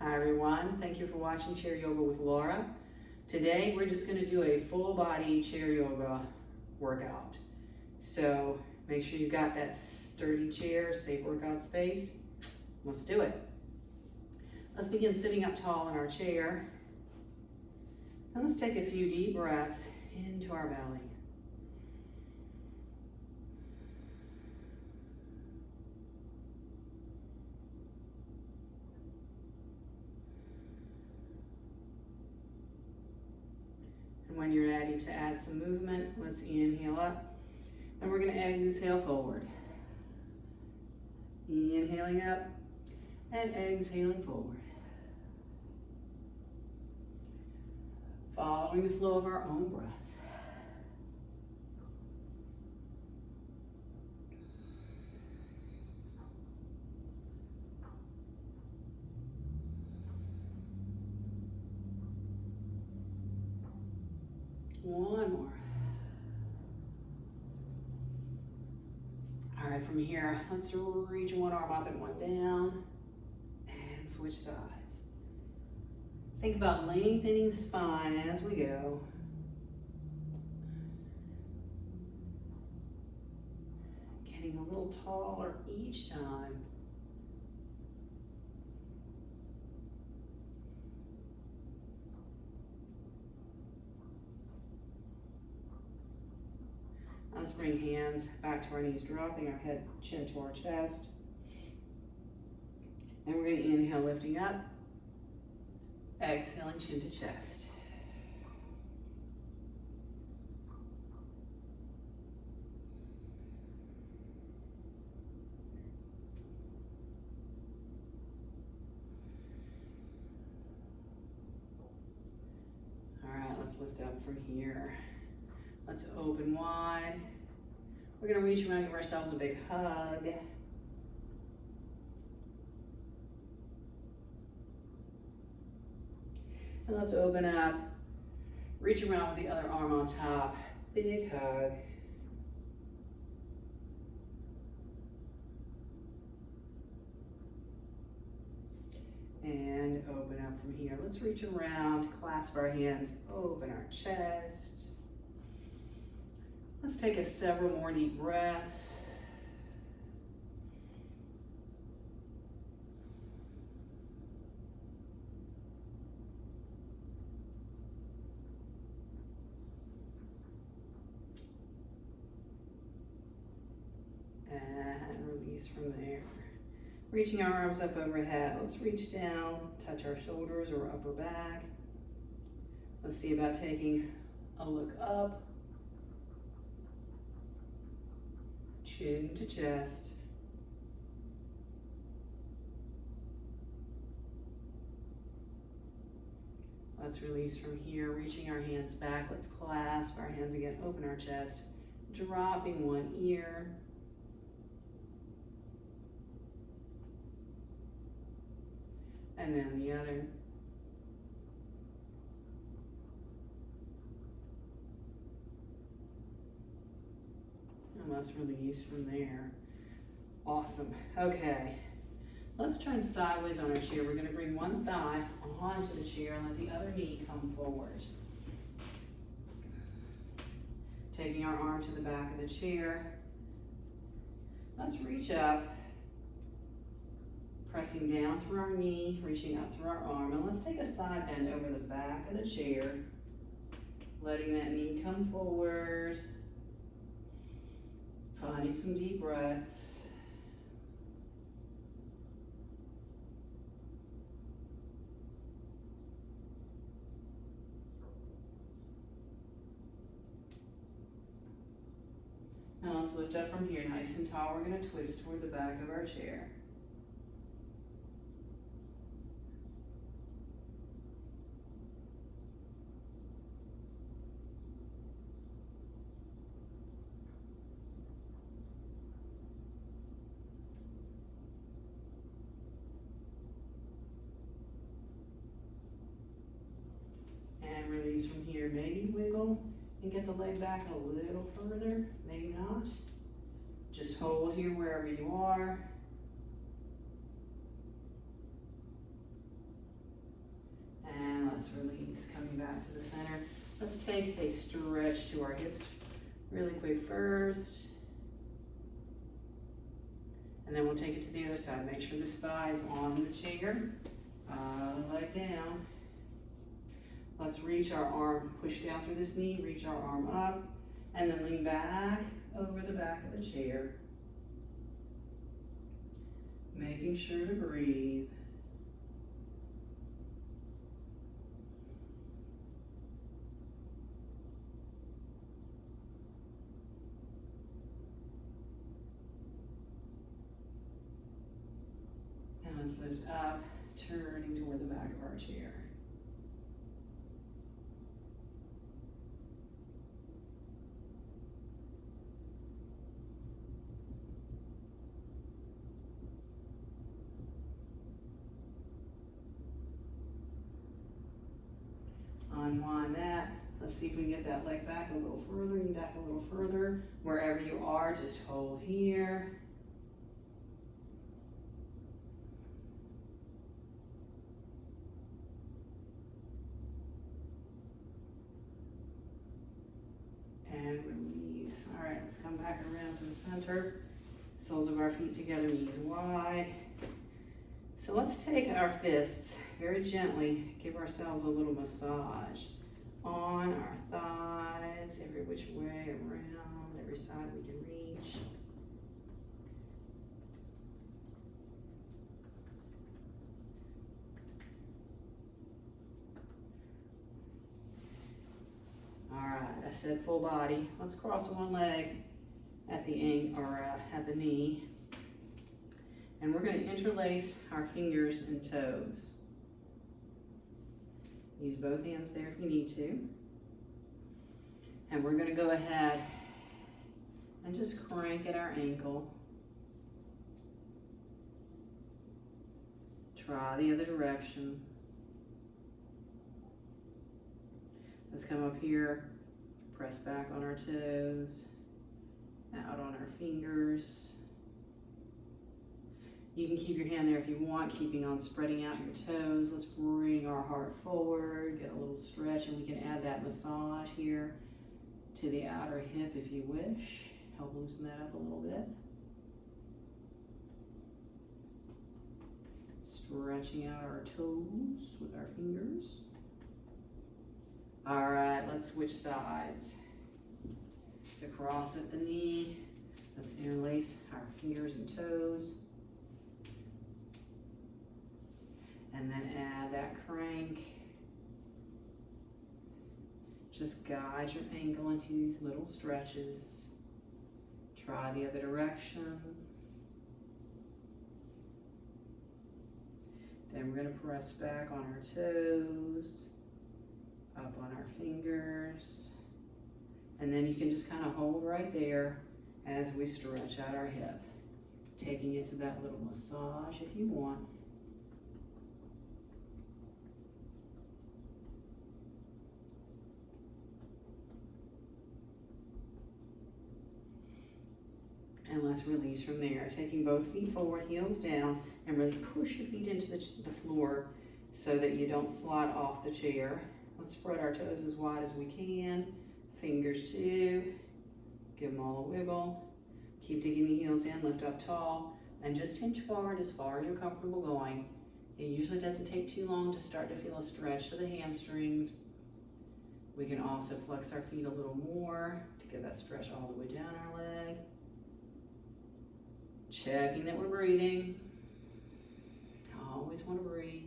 Hi everyone, thank you for watching Chair Yoga with Laura. Today we're just going to do a full body chair yoga workout. So make sure you've got that sturdy chair, safe workout space. Let's do it. Let's begin sitting up tall in our chair. And let's take a few deep breaths into our belly. When you're ready to add some movement, let's inhale up, and we're going to exhale forward. Inhaling up and exhaling forward. Following the flow of our own breath. One more. All right, from here, let's reach one arm up and one down and switch sides. Think about lengthening the spine as we go. Getting a little taller each time. Let's bring hands back to our knees, dropping our head, chin to our chest. And we're going to inhale, lifting up. Exhaling, chin to chest. All right, let's lift up from here. Let's open wide. We're going to reach around, give ourselves a big hug. And let's open up. Reach around with the other arm on top. Big hug. And open up from here. Let's reach around, clasp our hands, open our chest. Let's take several more deep breaths. And release from there. Reaching our arms up overhead. Let's reach down, touch our shoulders or upper back. Let's see about taking a look up. Chin to chest. Let's release from here, reaching our hands back. Let's clasp our hands again, open our chest, dropping one ear. And then the other. And let's release from there. Awesome. Okay. Let's turn sideways on our chair. We're going to bring one thigh onto the chair and let the other knee come forward. Taking our arm to the back of the chair. Let's reach up. Pressing down through our knee, reaching up through our arm. And let's take a side bend over the back of the chair. Letting that knee come forward. Finding some deep breaths. Now let's lift up from here, nice and tall. We're going to twist toward the back of our chair. And release from here. Maybe wiggle and get the leg back a little further. Maybe not. Just hold here wherever you are. let's release, coming back to the center. Let's take a stretch to our hips really quick first. And then we'll take it to the other side. Make sure this thigh is on the chair. Leg down. Let's reach our arm, push down through this knee, reach our arm up, and then lean back over the back of the chair. Making sure to breathe. And let's lift up, turning toward the back of our chair. Unwind that. Let's see if we can get that leg back a little further, knee back a little further. Wherever you are, just hold here. And release. All right, let's come back around to the center. Soles of our feet together, knees wide. So let's take our fists very gently, give ourselves a little massage on our thighs, every which way around, every side we can reach. All right, I said full body. Let's cross one leg at the at the knee. And we're going to interlace our fingers and toes. Use both hands there if you need to. And we're going to go ahead and just crank at our ankle. Try the other direction. Let's come up here, press back on our toes, out on our fingers. You can keep your hand there if you want, keeping on spreading out your toes. Let's bring our heart forward, get a little stretch, and we can add that massage here to the outer hip if you wish. Help loosen that up a little bit. Stretching out our toes with our fingers. All right, let's switch sides. So cross at the knee. Let's interlace our fingers and toes. And then add that crank. Just guide your ankle into these little stretches. Try the other direction. Then we're going to press back on our toes, up on our fingers. And then you can just kind of hold right there as we stretch out our hip, taking it to that little massage if you want. And let's release from there. Taking both feet forward, heels down, and really push your feet into the floor so that you don't slide off the chair. Let's spread our toes as wide as we can. Fingers too. Give them all a wiggle. Keep digging the heels in, lift up tall, and just hinge forward as far as you're comfortable going. It usually doesn't take too long to start to feel a stretch to the hamstrings. We can also flex our feet a little more to get that stretch all the way down our leg. Checking that we're breathing. Always want to breathe.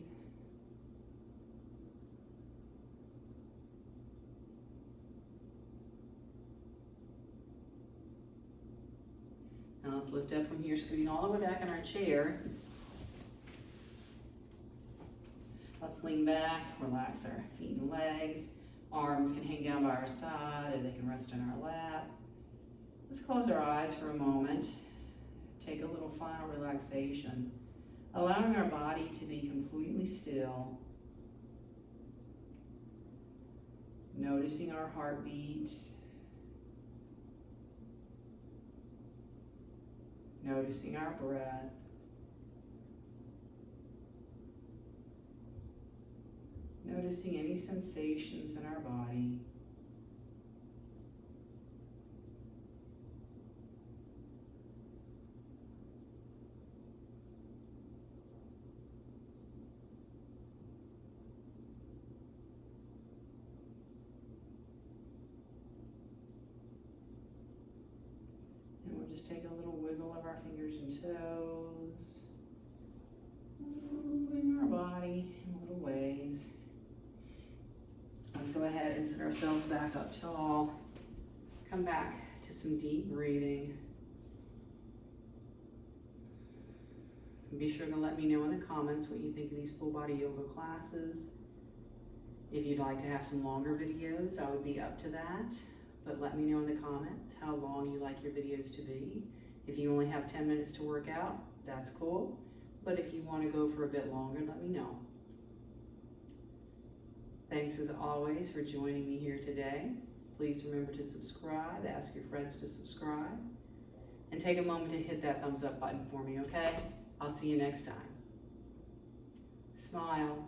Now let's lift up from here, scooting all the way back in our chair. Let's lean back, relax our feet and legs. Arms can hang down by our side, and they can rest in our lap. Let's close our eyes for a moment. Take a little final relaxation, allowing our body to be completely still. Noticing our heartbeat. Noticing our breath. Noticing any sensations in our body. And we'll just take a little wiggle of our fingers and toes, moving our body in little ways. Let's go ahead and sit ourselves back up tall. Come back to some deep breathing. And be sure to let me know in the comments what you think of these full body yoga classes. If you'd like to have some longer videos, I would be up to that. But let me know in the comments how long you like your videos to be. If you only have 10 minutes to work out, that's cool. But if you want to go for a bit longer, let me know. Thanks as always for joining me here today. Please remember to subscribe, ask your friends to subscribe, and take a moment to hit that thumbs up button for me, okay? I'll see you next time. Smile.